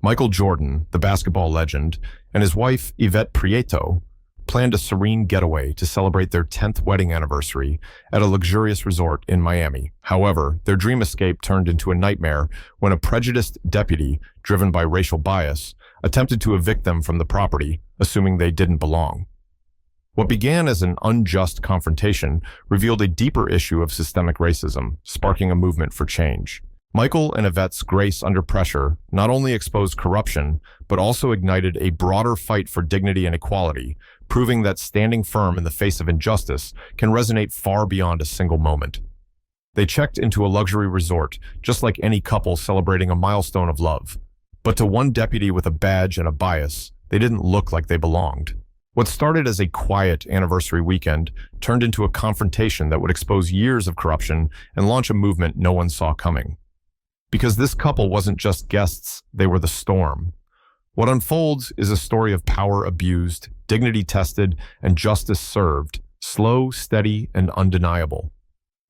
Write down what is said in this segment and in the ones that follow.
Michael Jordan, the basketball legend, and his wife, Yvette Prieto, planned a serene getaway to celebrate their 10th wedding anniversary at a luxurious resort in Miami. However, their dream escape turned into a nightmare when a prejudiced deputy, driven by racial bias, attempted to evict them from the property, assuming they didn't belong. What began as an unjust confrontation revealed a deeper issue of systemic racism, sparking a movement for change. Michael and Yvette's grace under pressure not only exposed corruption, but also ignited a broader fight for dignity and equality, proving that standing firm in the face of injustice can resonate far beyond a single moment. They checked into a luxury resort, just like any couple celebrating a milestone of love. But to one deputy with a badge and a bias, they didn't look like they belonged. What started as a quiet anniversary weekend turned into a confrontation that would expose years of corruption and launch a movement no one saw coming. Because this couple wasn't just guests, they were the storm. What unfolds is a story of power abused, dignity tested, and justice served, slow, steady, and undeniable.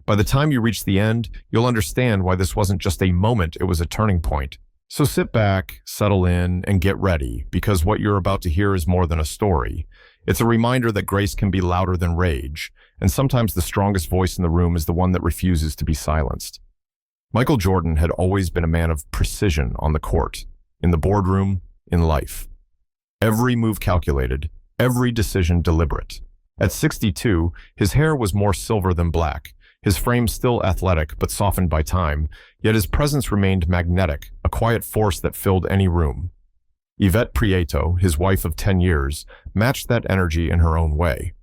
By the time you reach the end, you'll understand why this wasn't just a moment, it was a turning point. So sit back, settle in, and get ready, because what you're about to hear is more than a story. It's a reminder that grace can be louder than rage, and sometimes the strongest voice in the room is the one that refuses to be silenced. Michael Jordan had always been a man of precision on the court, in the boardroom, in life. Every move calculated, every decision deliberate. At 62, his hair was more silver than black, his frame still athletic but softened by time, yet his presence remained magnetic, a quiet force that filled any room. Yvette Prieto, his wife of 10 years, matched that energy in her own way.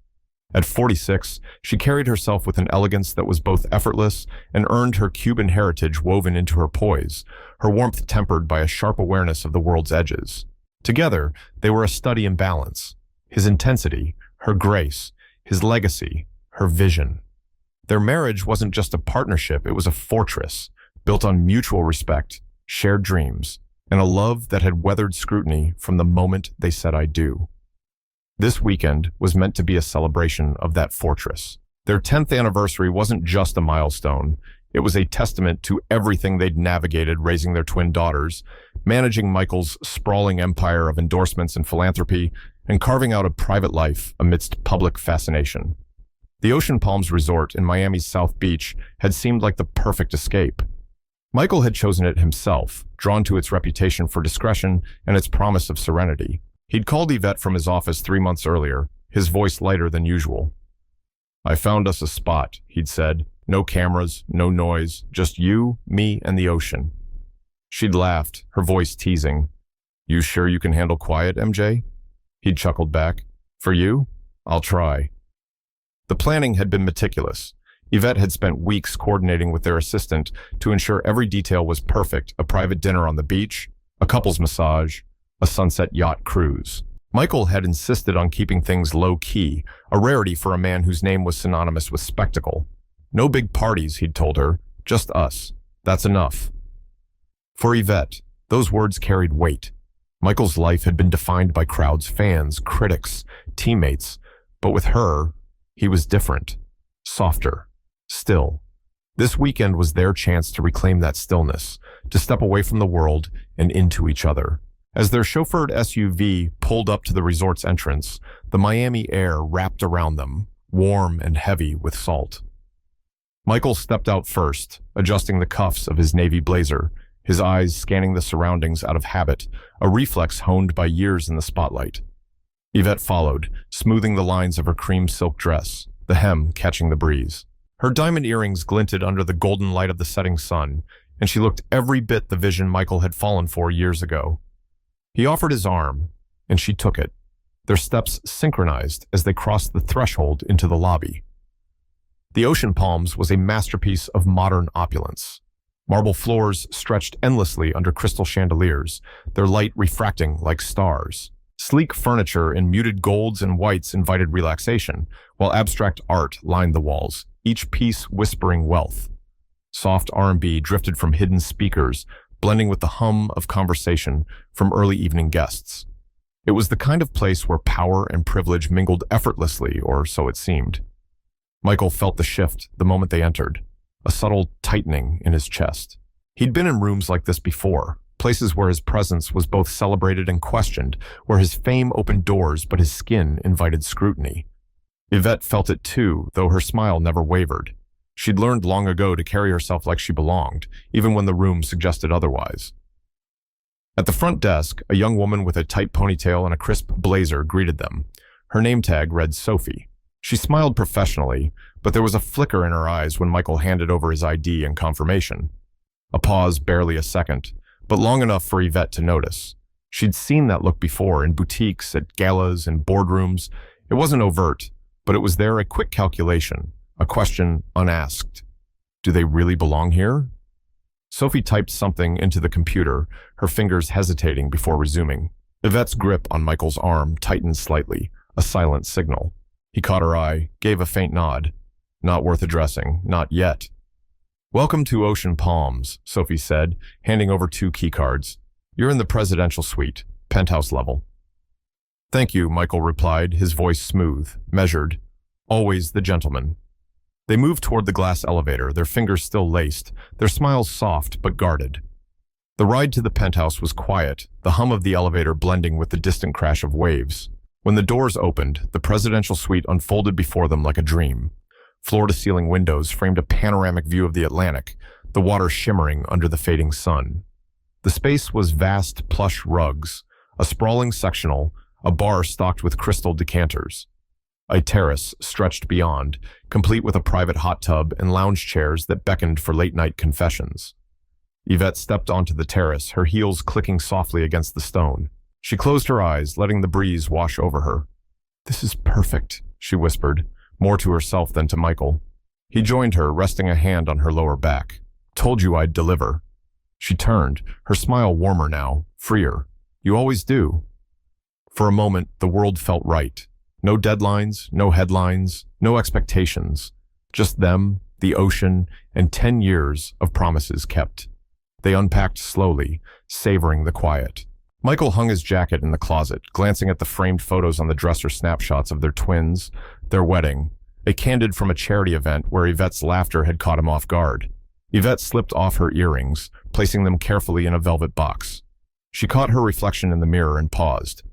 At 46, she carried herself with an elegance that was both effortless and earned her Cuban heritage woven into her poise, her warmth tempered by a sharp awareness of the world's edges. Together, they were a study in balance. His intensity, her grace, his legacy, her vision. Their marriage wasn't just a partnership, it was a fortress, built on mutual respect, shared dreams, and a love that had weathered scrutiny from the moment they said "I do." This weekend was meant to be a celebration of that fortress. Their 10th anniversary wasn't just a milestone. It was a testament to everything they'd navigated raising their twin daughters, managing Michael's sprawling empire of endorsements and philanthropy, and carving out a private life amidst public fascination. The Ocean Palms Resort in Miami's South Beach had seemed like the perfect escape. Michael had chosen it himself, drawn to its reputation for discretion and its promise of serenity. He'd called Yvette from his office 3 months earlier, his voice lighter than usual. "I found us a spot," he'd said. "No cameras, no noise, just you, me, and the ocean." She'd laughed, her voice teasing. "You sure you can handle quiet, MJ?" He'd chuckled back. "For you? I'll try." The planning had been meticulous. Yvette had spent weeks coordinating with their assistant to ensure every detail was perfect: a private dinner on the beach, a couple's massage, a sunset yacht cruise. Michael had insisted on keeping things low-key, a rarity for a man whose name was synonymous with spectacle. "No big parties," he'd told her, "just us. That's enough." For Yvette, those words carried weight. Michael's life had been defined by crowds, fans, critics, teammates, but with her, he was different, softer, still. This weekend was their chance to reclaim that stillness, to step away from the world and into each other. As their chauffeured SUV pulled up to the resort's entrance, the Miami air wrapped around them, warm and heavy with salt. Michael stepped out first, adjusting the cuffs of his navy blazer, his eyes scanning the surroundings out of habit, a reflex honed by years in the spotlight. Yvette followed, smoothing the lines of her cream silk dress, the hem catching the breeze. Her diamond earrings glinted under the golden light of the setting sun, and she looked every bit the vision Michael had fallen for years ago. He offered his arm, and she took it, their steps synchronized as they crossed the threshold into the lobby. The Ocean Palms was a masterpiece of modern opulence. Marble floors stretched endlessly under crystal chandeliers, their light refracting like stars. Sleek furniture in muted golds and whites invited relaxation, while abstract art lined the walls, each piece whispering wealth. Soft R&B drifted from hidden speakers, blending with the hum of conversation from early evening guests. It was the kind of place where power and privilege mingled effortlessly, or so it seemed. Michael felt the shift the moment they entered, a subtle tightening in his chest. He'd been in rooms like this before, places where his presence was both celebrated and questioned, where his fame opened doors but his skin invited scrutiny. Yvette felt it too, though her smile never wavered. She'd learned long ago to carry herself like she belonged, even when the room suggested otherwise. At the front desk, a young woman with a tight ponytail and a crisp blazer greeted them. Her name tag read Sophie. She smiled professionally, but there was a flicker in her eyes when Michael handed over his ID and confirmation. A pause, barely a second, but long enough for Yvette to notice. She'd seen that look before in boutiques, at galas, and boardrooms. It wasn't overt, but it was there, a quick calculation, a question unasked. Do they really belong here? Sophie typed something into the computer, her fingers hesitating before resuming. Yvette's grip on Michael's arm tightened slightly, a silent signal. He caught her eye, gave a faint nod. Not worth addressing, not yet. Welcome to Ocean Palms, Sophie said, handing over 2 keycards. You're in the presidential suite, penthouse level. Thank you, Michael replied, his voice smooth, measured. Always the gentleman. They moved toward the glass elevator, their fingers still laced, their smiles soft but guarded. The ride to the penthouse was quiet, the hum of the elevator blending with the distant crash of waves. When the doors opened, the presidential suite unfolded before them like a dream. Floor-to-ceiling windows framed a panoramic view of the Atlantic, the water shimmering under the fading sun. The space was vast, plush rugs, a sprawling sectional, a bar stocked with crystal decanters. A terrace stretched beyond, complete with a private hot tub and lounge chairs that beckoned for late-night confessions. Yvette stepped onto the terrace, her heels clicking softly against the stone. She closed her eyes, letting the breeze wash over her. This is perfect, she whispered, more to herself than to Michael. He joined her, resting a hand on her lower back. Told you I'd deliver. She turned, her smile warmer now, freer. You always do. For a moment, the world felt right. No deadlines, no headlines, no expectations. Just them, the ocean, and 10 years of promises kept. They unpacked slowly, savoring the quiet. Michael hung his jacket in the closet, glancing at the framed photos on the dresser, snapshots of their twins, their wedding, a candid from a charity event where Yvette's laughter had caught him off guard. Yvette slipped off her earrings, placing them carefully in a velvet box. She caught her reflection in the mirror and paused.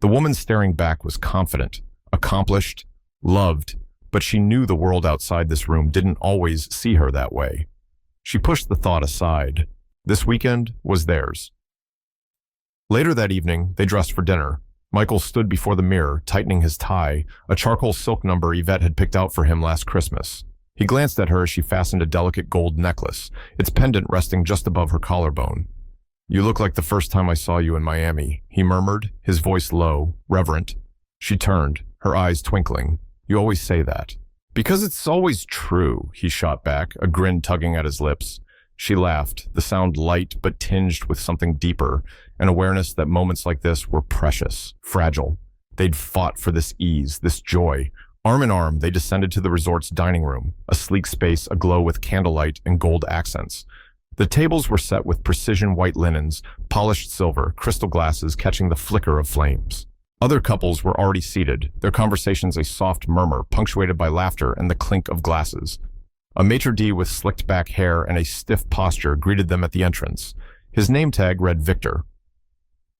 The woman staring back was confident, accomplished, loved, but she knew the world outside this room didn't always see her that way. She pushed the thought aside. This weekend was theirs. Later that evening, they dressed for dinner. Michael stood before the mirror, tightening his tie, a charcoal silk number Yvette had picked out for him last Christmas. He glanced at her as she fastened a delicate gold necklace, its pendant resting just above her collarbone. You look like the first time I saw you in Miami, he murmured, his voice low, reverent. She turned, her eyes twinkling. You always say that. Because it's always true, he shot back, a grin tugging at his lips. She laughed, the sound light but tinged with something deeper, an awareness that moments like this were precious, fragile. They'd fought for this ease, this joy. Arm in arm, they descended to the resort's dining room, a sleek space aglow with candlelight and gold accents. The tables were set with precision white linens, polished silver, crystal glasses catching the flicker of flames. Other couples were already seated, their conversations a soft murmur punctuated by laughter and the clink of glasses. A maitre d' with slicked back hair and a stiff posture greeted them at the entrance. His name tag read Victor.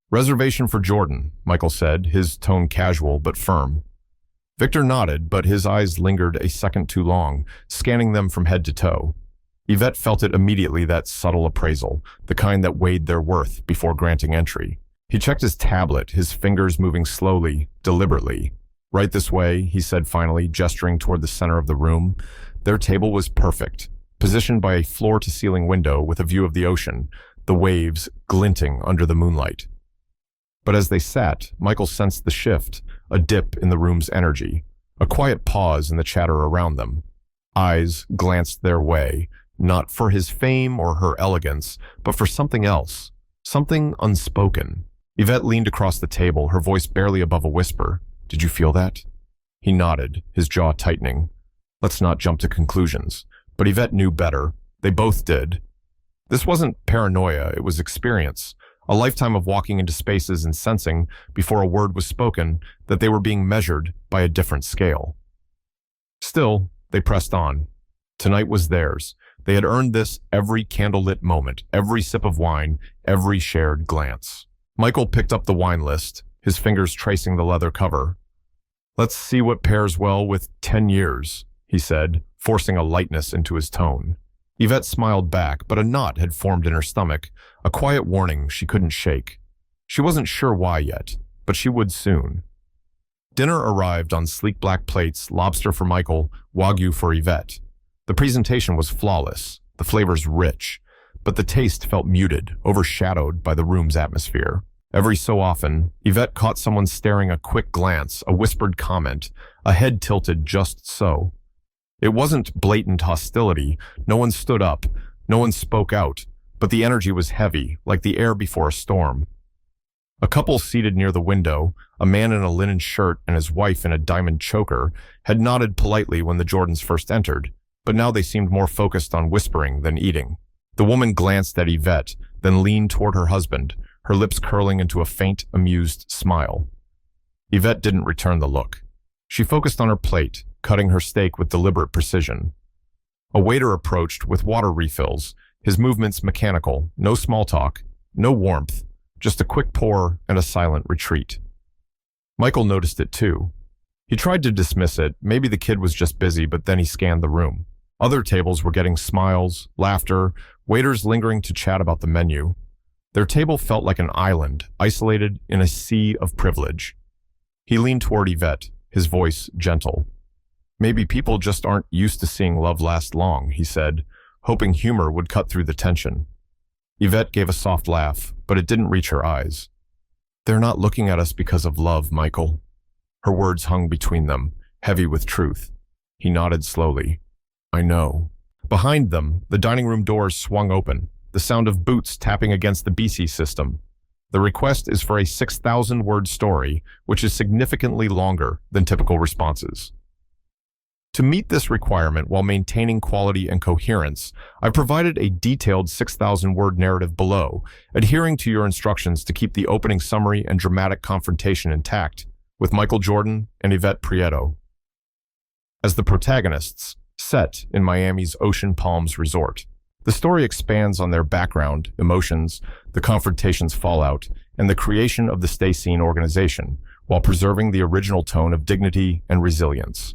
Reservation for Jordan, Michael said, his tone casual but firm. Victor nodded, but his eyes lingered a second too long, scanning them from head to toe. Yvette felt it immediately, that subtle appraisal, the kind that weighed their worth before granting entry. He checked his tablet, his fingers moving slowly, deliberately. Right this way, he said finally, gesturing toward the center of the room. Their table was perfect, positioned by a floor-to-ceiling window with a view of the ocean, the waves glinting under the moonlight. But as they sat, Michael sensed the shift, a dip in the room's energy, a quiet pause in the chatter around them. Eyes glanced their way, not for his fame or her elegance, but for something else, something unspoken. Yvette leaned across the table, her voice barely above a whisper. Did you feel that? He nodded, his jaw tightening. Let's not jump to conclusions. But Yvette knew better. They both did. This wasn't paranoia, it was experience. A lifetime of walking into spaces and sensing, before a word was spoken, that they were being measured by a different scale. Still, they pressed on. Tonight was theirs. They had earned this every candlelit moment, every sip of wine, every shared glance. Michael picked up the wine list, his fingers tracing the leather cover. "Let's see what pairs well with 10 years, he said, forcing a lightness into his tone. Yvette smiled back, but a knot had formed in her stomach, a quiet warning she couldn't shake. She wasn't sure why yet, but she would soon. Dinner arrived on sleek black plates, lobster for Michael, wagyu for Yvette. The presentation was flawless, the flavors rich, but the taste felt muted, overshadowed by the room's atmosphere. Every so often, Yvette caught someone staring, a quick glance, a whispered comment, a head tilted just so. It wasn't blatant hostility, no one stood up, no one spoke out, but the energy was heavy, like the air before a storm. A couple seated near the window, a man in a linen shirt and his wife in a diamond choker, had nodded politely when the Jordans first entered, but now they seemed more focused on whispering than eating. The woman glanced at Yvette, then leaned toward her husband, her lips curling into a faint, amused smile. Yvette didn't return the look. She focused on her plate, cutting her steak with deliberate precision. A waiter approached with water refills, his movements mechanical, no small talk, no warmth, just a quick pour and a silent retreat. Michael noticed it too. He tried to dismiss it, maybe the kid was just busy, but then he scanned the room. Other tables were getting smiles, laughter, waiters lingering to chat about the menu. Their table felt like an island, isolated in a sea of privilege. He leaned toward Yvette, his voice gentle. "Maybe people just aren't used to seeing love last long," he said, hoping humor would cut through the tension. Yvette gave a soft laugh, but it didn't reach her eyes. "They're not looking at us because of love, Michael." Her words hung between them, heavy with truth. He nodded slowly. "I know." Behind them, the dining room doors swung open, the sound of boots tapping against the BC system. The request is for a 6,000-word story, which is significantly longer than typical responses. To meet this requirement while maintaining quality and coherence, I provided a detailed 6,000-word narrative below, adhering to your instructions to keep the opening summary and dramatic confrontation intact, with Michael Jordan and Yvette Prieto as the protagonists, set in Miami's Ocean Palms Resort. The story expands on their background, emotions, the confrontation's fallout, and the creation of the Stay Seen organization, while preserving the original tone of dignity and resilience.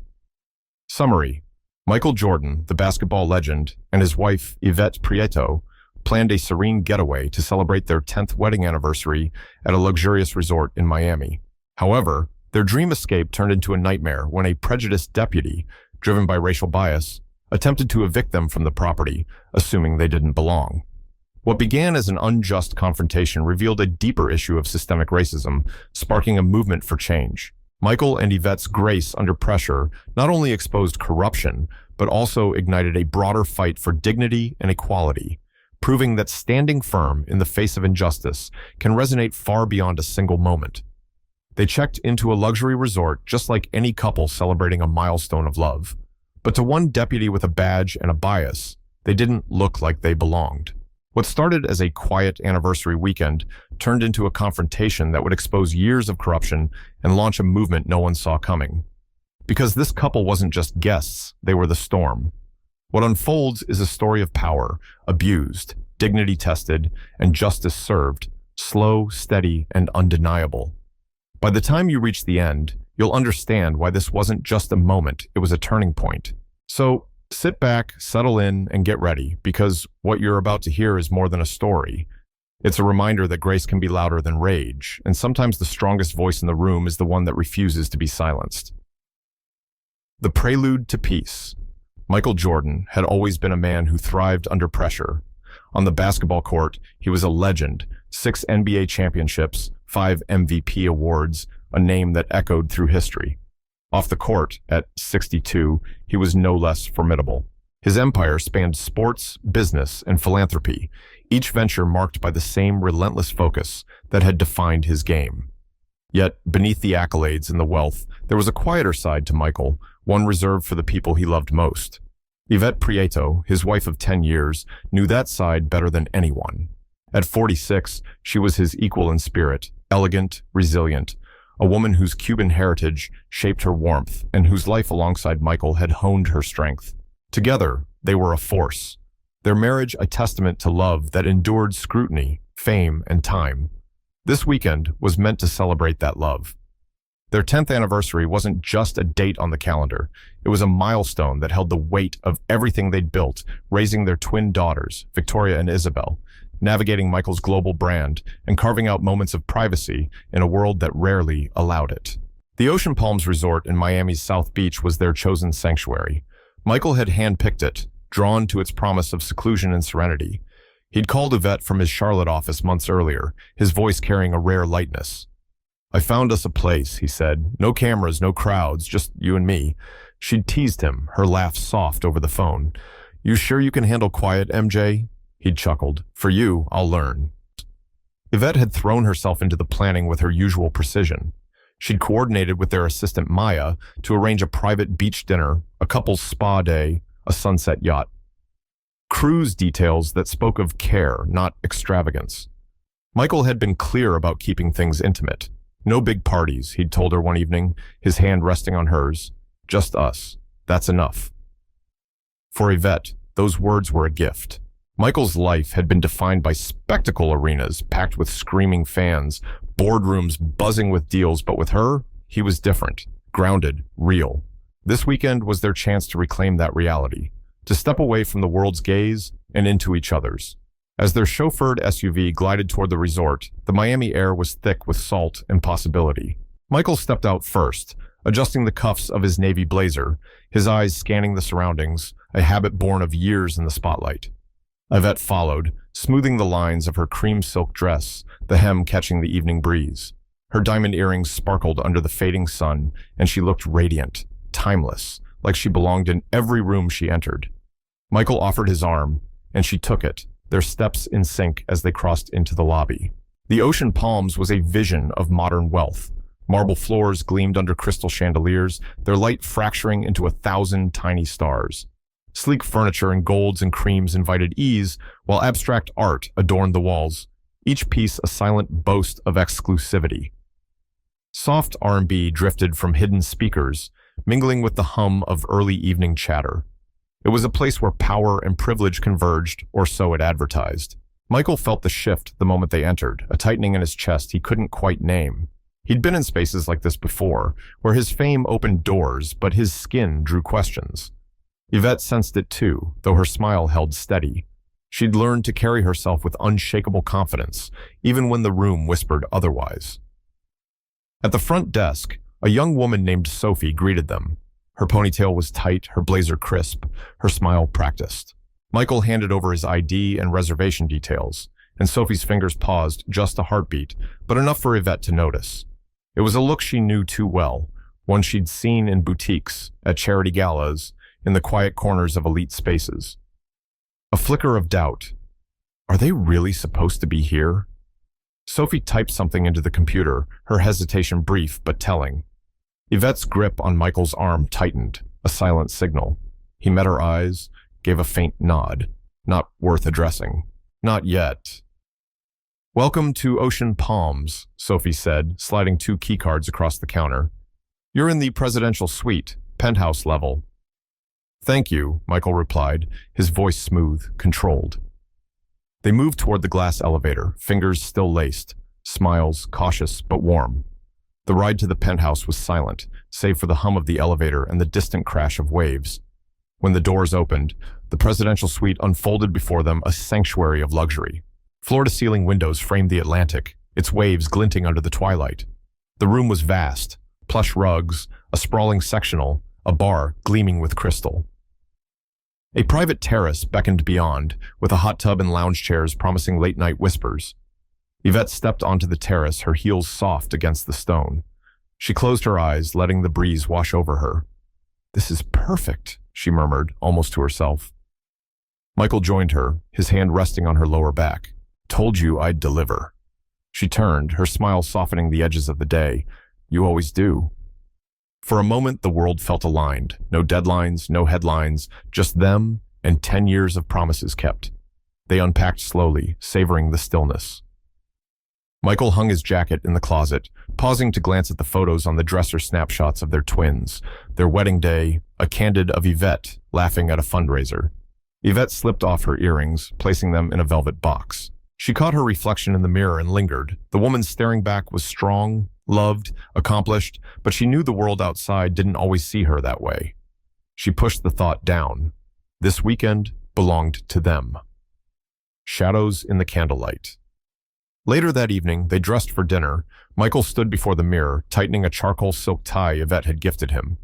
Summary: Michael Jordan, the basketball legend, and his wife, Yvette Prieto, planned a serene getaway to celebrate their 10th wedding anniversary at a luxurious resort in Miami. However, their dream escape turned into a nightmare when a prejudiced deputy, driven by racial bias, attempted to evict them from the property, assuming they didn't belong. What began as an unjust confrontation revealed a deeper issue of systemic racism, sparking a movement for change. Michael and Yvette's grace under pressure not only exposed corruption, but also ignited a broader fight for dignity and equality, proving that standing firm in the face of injustice can resonate far beyond a single moment. They checked into a luxury resort just like any couple celebrating a milestone of love. But to one deputy with a badge and a bias, they didn't look like they belonged. What started as a quiet anniversary weekend turned into a confrontation that would expose years of corruption and launch a movement no one saw coming. Because this couple wasn't just guests, they were the storm. What unfolds is a story of power, abused, dignity tested, and justice served, slow, steady, and undeniable. By the time you reach the end, you'll understand why this wasn't just a moment, it was a turning point. So, sit back, settle in, and get ready, because what you're about to hear is more than a story. It's a reminder that grace can be louder than rage, and sometimes the strongest voice in the room is the one that refuses to be silenced. The prelude to peace. Michael Jordan had always been a man who thrived under pressure. On the basketball court, he was a legend, 6 NBA championships, 5 MVP awards, a name that echoed through history. Off the court, at 62, he was no less formidable. His empire spanned sports, business, and philanthropy, each venture marked by the same relentless focus that had defined his game. Yet, beneath the accolades and the wealth, there was a quieter side to Michael, one reserved for the people he loved most. Yvette Prieto, his wife of 10 years, knew that side better than anyone. At 46, she was his equal in spirit, elegant, resilient, a woman whose Cuban heritage shaped her warmth and whose life alongside Michael had honed her strength. Together, they were a force, Their marriage a testament to love that endured scrutiny, fame, and time. This weekend was meant to celebrate that love. Their 10th anniversary wasn't just a date on the calendar. It was a milestone that held the weight of everything they'd built, raising their twin daughters, Victoria and Isabel, navigating Michael's global brand, and carving out moments of privacy in a world that rarely allowed it. The Ocean Palms Resort in Miami's South Beach was their chosen sanctuary. Michael had handpicked it, drawn to its promise of seclusion and serenity. He'd called Yvette from his Charlotte office months earlier, his voice carrying a rare lightness. "I found us a place," he said. "No cameras, no crowds, just you and me." She'd teased him, her laugh soft over the phone. "You sure you can handle quiet, MJ?" He'd chuckled. "For you, I'll learn." Yvette had thrown herself into the planning with her usual precision. She'd coordinated with their assistant Maya to arrange a private beach dinner, a couple's spa day, a sunset yacht. Cruise details that spoke of care, not extravagance. Michael had been clear about keeping things intimate. "No big parties," he'd told her one evening, his hand resting on hers. "Just us. That's enough." For Yvette, those words were a gift. Michael's life had been defined by spectacle arenas packed with screaming fans, boardrooms buzzing with deals, but with her, he was different, grounded, real. This weekend was their chance to reclaim that reality, to step away from the world's gaze and into each other's. As their chauffeured SUV glided toward the resort, the Miami air was thick with salt and possibility. Michael stepped out first, adjusting the cuffs of his navy blazer, his eyes scanning the surroundings, a habit born of years in the spotlight. Yvette followed, smoothing the lines of her cream silk dress, the hem catching the evening breeze. Her diamond earrings sparkled under the fading sun, and she looked radiant, timeless, like she belonged in every room she entered. Michael offered his arm, and she took it, their steps in sync as they crossed into the lobby. The Ocean Palms was a vision of modern wealth. Marble floors gleamed under crystal chandeliers, their light fracturing into 1,000 tiny stars. Sleek furniture in golds and creams invited ease, while abstract art adorned the walls, each piece a silent boast of exclusivity. Soft R&B drifted from hidden speakers, mingling with the hum of early evening chatter. It was a place where power and privilege converged, or so it advertised. Michael felt the shift the moment they entered, a tightening in his chest he couldn't quite name. He'd been in spaces like this before, where his fame opened doors, but his skin drew questions. Yvette sensed it too, though her smile held steady. She'd learned to carry herself with unshakable confidence, even when the room whispered otherwise. At the front desk, a young woman named Sophie greeted them. Her ponytail was tight, her blazer crisp, her smile practiced. Michael handed over his ID and reservation details, and Sophie's fingers paused just a heartbeat, but enough for Yvette to notice. It was a look she knew too well, one she'd seen in boutiques, at charity galas, in the quiet corners of elite spaces. A flicker of doubt. Are they really supposed to be here? Sophie typed something into the computer, her hesitation brief but telling. Yvette's grip on Michael's arm tightened, a silent signal. He met her eyes, gave a faint nod. Not worth addressing. Not yet. "Welcome to Ocean Palms," Sophie said, sliding 2 keycards across the counter. "You're in the presidential suite, penthouse level." "Thank you," Michael replied, his voice smooth, controlled. They moved toward the glass elevator, fingers still laced, smiles cautious but warm. The ride to the penthouse was silent, save for the hum of the elevator and the distant crash of waves. When the doors opened, the presidential suite unfolded before them, a sanctuary of luxury. Floor-to-ceiling windows framed the Atlantic, its waves glinting under the twilight. The room was vast, plush rugs, a sprawling sectional, a bar gleaming with crystal. A private terrace beckoned beyond, with a hot tub and lounge chairs promising late-night whispers. Yvette stepped onto the terrace, her heels soft against the stone. She closed her eyes, letting the breeze wash over her. "This is perfect," she murmured, almost to herself. Michael joined her, his hand resting on her lower back. "Told you I'd deliver." She turned, her smile softening the edges of the day. "You always do." For a moment, the world felt aligned. No deadlines, no headlines, just them and 10 years of promises kept. They unpacked slowly, savoring the stillness. Michael hung his jacket in the closet, pausing to glance at the photos on the dresser snapshots of their twins, their wedding day, a candid of Yvette laughing at a fundraiser. Yvette slipped off her earrings, placing them in a velvet box. She caught her reflection in the mirror and lingered. The woman staring back was strong, loved, accomplished, but she knew the world outside didn't always see her that way. She pushed the thought down. This weekend belonged to them. Shadows in the candlelight. Later that evening, they dressed for dinner. Michael stood before the mirror, tightening a charcoal silk tie Yvette had gifted him.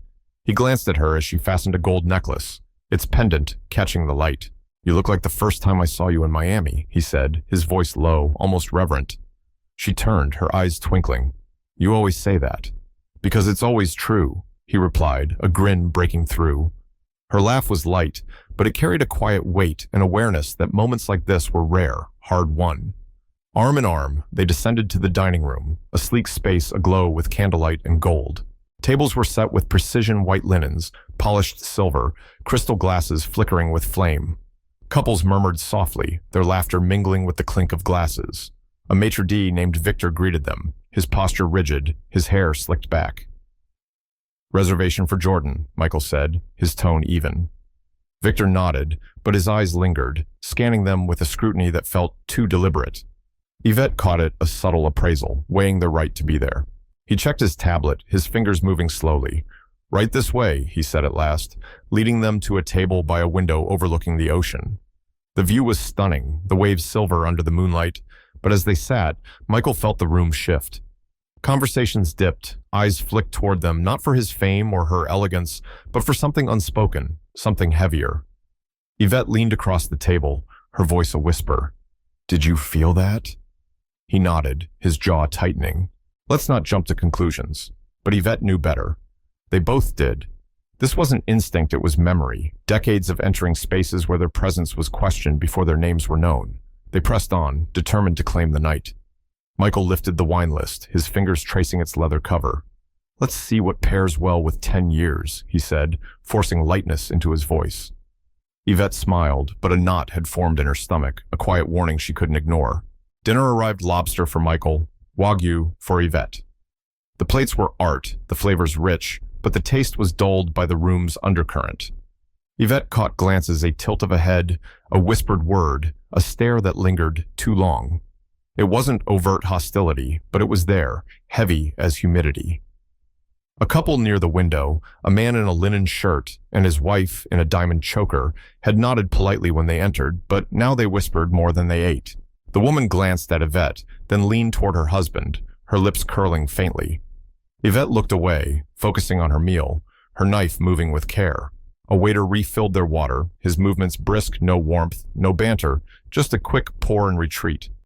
He glanced at her as she fastened a gold necklace, its pendant catching the light. "You look like the first time I saw you in Miami," he said, his voice low, almost reverent. She turned, her eyes twinkling. "You always say that." "Because it's always true," he replied, a grin breaking through. Her laugh was light, but it carried a quiet weight and awareness that moments like this were rare, hard-won. Arm in arm, they descended to the dining room, a sleek space aglow with candlelight and gold. Tables were set with precision white linens, polished silver, crystal glasses flickering with flame. Couples murmured softly, their laughter mingling with the clink of glasses. A maitre d' named Victor greeted them, his posture rigid, his hair slicked back. "Reservation for Jordan," Michael said, his tone even. Victor nodded, but his eyes lingered, scanning them with a scrutiny that felt too deliberate. Yvette caught it, a subtle appraisal, weighing the right to be there. He checked his tablet, his fingers moving slowly. "Right this way," he said at last, leading them to a table by a window overlooking the ocean. The view was stunning, the waves silver under the moonlight, but as they sat, Michael felt the room shift. Conversations dipped, eyes flicked toward them, not for his fame or her elegance, but for something unspoken, something heavier. Yvette leaned across the table, her voice a whisper. "Did you feel that?" He nodded, his jaw tightening. Let's not jump to conclusions. But Yvette knew better. They both did. This wasn't instinct, it was memory, decades of entering spaces where their presence was questioned before their names were known. They pressed on, determined to claim the night. Michael lifted the wine list, his fingers tracing its leather cover. "Let's see what pairs well with 10 years, he said, forcing lightness into his voice. Yvette smiled, but a knot had formed in her stomach, a quiet warning she couldn't ignore. Dinner arrived: lobster for Michael, Wagyu for Yvette. The plates were art, the flavors rich, but the taste was dulled by the room's undercurrent. Yvette caught glances, a tilt of a head, a whispered word, a stare that lingered too long. It wasn't overt hostility, but it was there, heavy as humidity. A couple near the window, a man in a linen shirt and his wife in a diamond choker, had nodded politely when they entered, but now they whispered more than they ate. The woman glanced at Yvette, then leaned toward her husband, her lips curling faintly. Yvette looked away, focusing on her meal, her knife moving with care. A waiter refilled their water, his movements brisk, no warmth, no banter, just a quick pour and retreat.